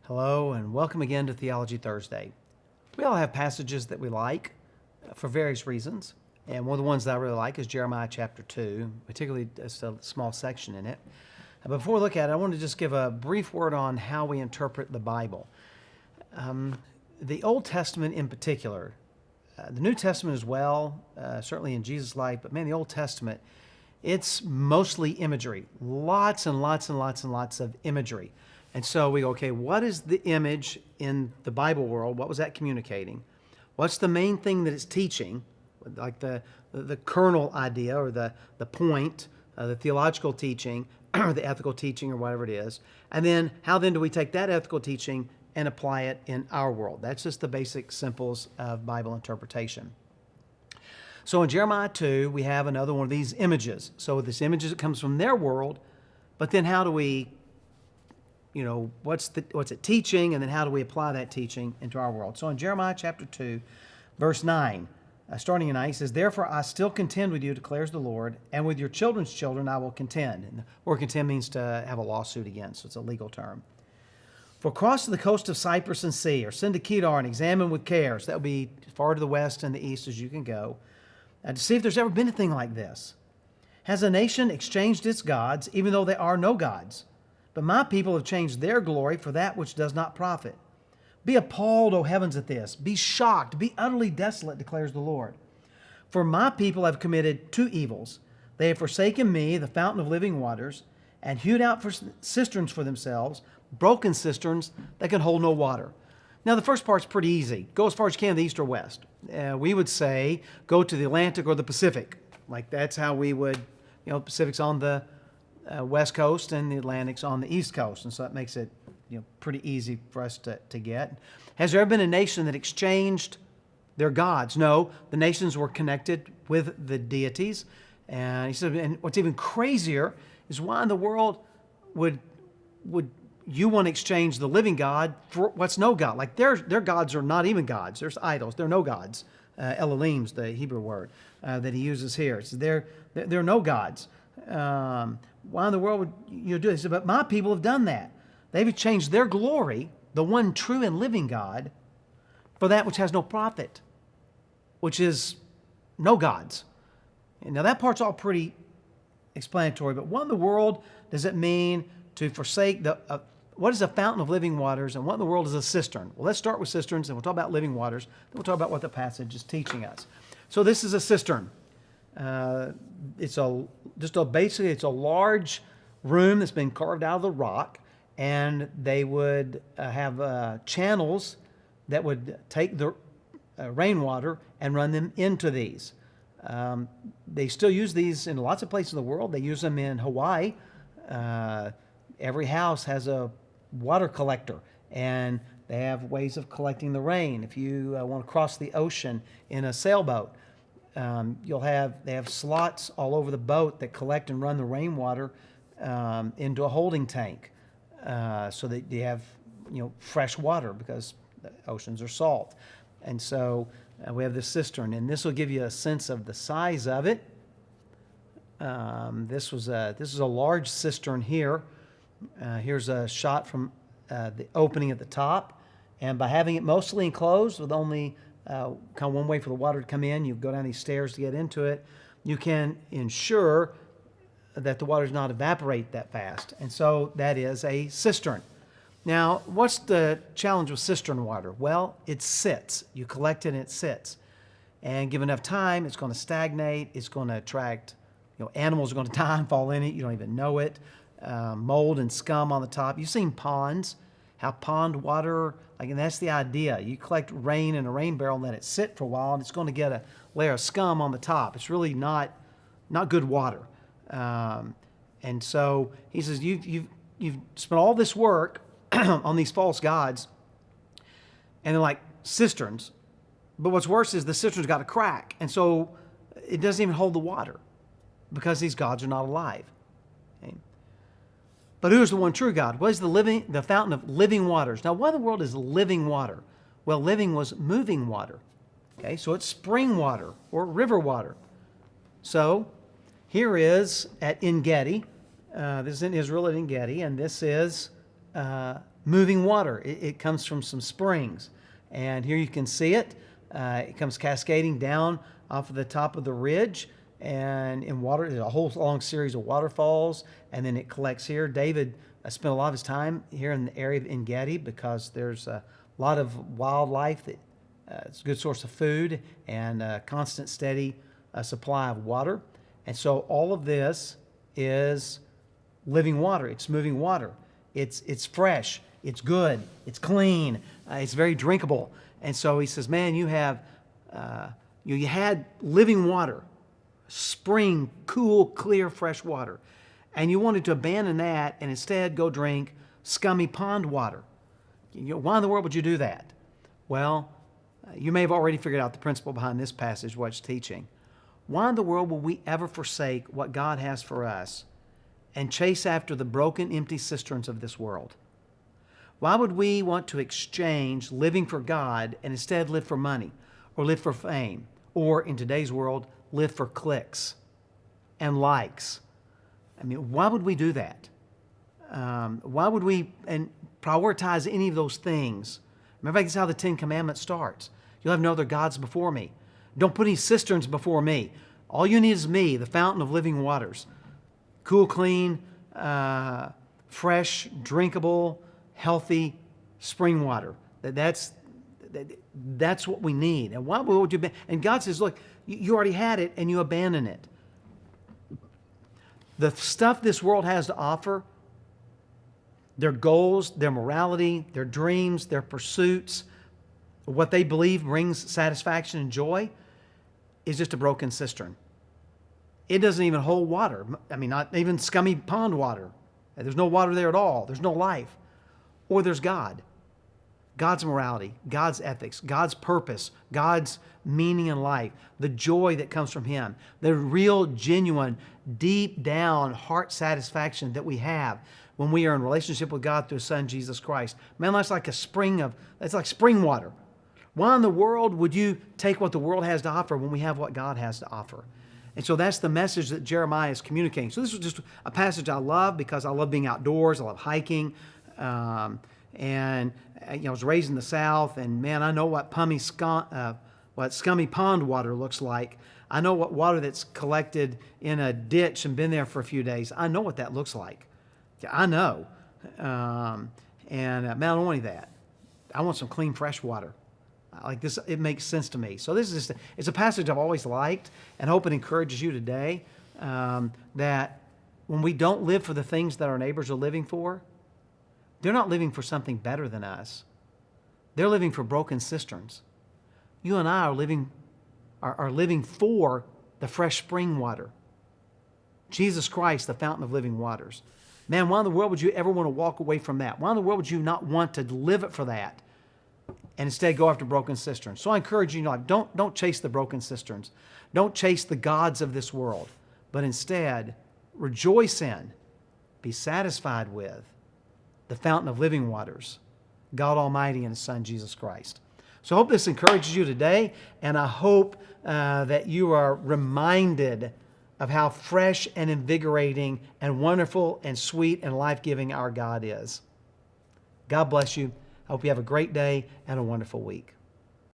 Hello, and welcome again to Theology Thursday. We all have passages that we like for various reasons, and one of the ones that I really like is Jeremiah chapter 2, particularly just a small section in it. But before we look at it, I want to just give a brief word on how we interpret the Bible. The Old Testament in particular, the New Testament as well, certainly in Jesus' life, but man, the Old Testament, it's mostly imagery. Lots and lots and lots and lots of imagery. And so we go, okay, what is the image in the Bible world? What was that communicating? What's the main thing that it's teaching? Like the kernel idea or the point, the theological teaching or the ethical teaching or whatever it is. And then how then do we take that ethical teaching and apply it in our world? That's just the basic simples of Bible interpretation. So in Jeremiah 2, we have another one of these images. So this image that comes from their world, but then how do we what's it teaching, and then how do we apply that teaching into our world? So in Jeremiah chapter 2, verse 9, starting in 9, he says, "Therefore I still contend with you, declares the Lord, and with your children's children I will contend." And the word contend means to have a lawsuit against, so it's a legal term. "For cross to the coast of Cyprus and sea, or send to Kedar and examine with care." So that would be as far to the west and the east as you can go, to see if there's ever been anything like this. "Has a nation exchanged its gods, even though they are no gods? But my people have changed their glory for that which does not profit. Be appalled, O heavens, at this. Be shocked. Be utterly desolate, declares the Lord. For my people have committed two evils. They have forsaken me, the fountain of living waters, and hewed out for cisterns for themselves, broken cisterns that can hold no water." Now, the first part's pretty easy. Go as far as you can, the east or west. We would say go to the Atlantic or the Pacific. Like that's how we would, Pacific's on the west coast and the Atlantic's on the east coast, and so that makes it pretty easy for us to get. Has there ever been a nation that exchanged their gods? No, the nations were connected with the deities, and he said, and what's even crazier is why in the world would you want to exchange the living God for what's no God? Like their gods are not even gods. There's idols. They're no gods. Elohim's the Hebrew word that he uses here. So they're no gods. Why in the world would you do this? But my people have done that. They've changed their glory, the one true and living God, for that which has no profit, which is no gods. And now that part's all pretty explanatory, but what in the world does it mean to forsake what is a fountain of living waters, and what in the world is a cistern? Well, let's start with cisterns, and we'll talk about living waters, then we'll talk about what the passage is teaching us. So this is a cistern. Basically it's a large room that's been carved out of the rock, and they would have channels that would take the rainwater and run them into these. They still use these in lots of places in the world. They use them in Hawaii. Every house has a water collector, and they have ways of collecting the rain. If you want to cross the ocean in a sailboat, they have slots all over the boat that collect and run the rainwater into a holding tank, so that you have fresh water because the oceans are salt. And so we have this cistern, and this will give you a sense of the size of it. This is a large cistern here. Here's a shot from the opening at the top, and by having it mostly enclosed with only kind of one way for the water to come in, you go down these stairs to get into it, you can ensure that the water does not evaporate that fast. And so that is a cistern. Now, what's the challenge with cistern water? Well, it sits. You collect it and it sits. And given enough time, it's going to stagnate. It's going to attract, animals are going to die and fall in it. You don't even know it. Mold and scum on the top. You've seen ponds, how pond water, and that's the idea. You collect rain in a rain barrel and let it sit for a while, and it's going to get a layer of scum on the top. It's really not good water. And so he says, you've spent all this work on these false gods, and they're like cisterns. But what's worse is the cistern's got a crack, and so it doesn't even hold the water because these gods are not alive. Okay? But who is the one true God? What is the fountain of living waters? Now, what in the world is living water? Well, living was moving water. Okay, so it's spring water or river water. So here is at En Gedi. This is in Israel at En Gedi, and this is moving water. It comes from some springs. And here you can see it. It comes cascading down off of the top of the ridge. And in water, there's a whole long series of waterfalls. And then it collects here. David spent a lot of his time here in the area of En-Gedi because there's a lot of wildlife that it's a good source of food and a constant, steady supply of water. And so all of this is living water. It's moving water. It's fresh. It's good. It's clean. It's very drinkable. And so he says, man, you have you had living water, spring, cool, clear, fresh water, and you wanted to abandon that and instead go drink scummy pond water. Why in the world would you do that? Well, you may have already figured out the principle behind this passage, what it's teaching. Why in the world will we ever forsake what God has for us and chase after the broken, empty cisterns of this world? Why would we want to exchange living for God and instead live for money or live for fame or, in today's world, live for clicks and likes? I mean, why would we do that? Why would we prioritize any of those things? Remember, that's how the Ten Commandments starts. You'll have no other gods before me. Don't put any cisterns before me. All you need is me, the fountain of living waters. Cool, clean, fresh, drinkable, healthy spring water. That's what we need. And why would you? And God says, look, you already had it and you abandon it. The stuff this world has to offer, their goals, their morality, their dreams, their pursuits, what they believe brings satisfaction and joy, is just a broken cistern. It doesn't even hold water. I mean, not even scummy pond water. There's no water there at all. There's no life. Or there's God. God's morality, God's ethics, God's purpose, God's meaning in life, the joy that comes from Him, the real, genuine, deep down heart satisfaction that we have when we are in relationship with God through His Son, Jesus Christ. Man, that's like that's like spring water. Why in the world would you take what the world has to offer when we have what God has to offer? And so that's the message that Jeremiah is communicating. So this was just a passage I love because I love being outdoors. I love hiking. And I was raised in the South, and man, I know what scummy pond water looks like. I know what water that's collected in a ditch and been there for a few days. I know what that looks like. I know. Man, I don't want any of that. I want some clean, fresh water. Like this, it makes sense to me. So this is it's a passage I've always liked, and hope it encourages you today that when we don't live for the things that our neighbors are living for, they're not living for something better than us. They're living for broken cisterns. You and I are living for the fresh spring water. Jesus Christ, the fountain of living waters. Man, why in the world would you ever want to walk away from that? Why in the world would you not want to live it for that and instead go after broken cisterns? So I encourage you, don't chase the broken cisterns. Don't chase the gods of this world, but instead rejoice in, be satisfied with the fountain of living waters, God Almighty and His Son, Jesus Christ. So I hope this encourages you today, and I hope that you are reminded of how fresh and invigorating and wonderful and sweet and life-giving our God is. God bless you. I hope you have a great day and a wonderful week.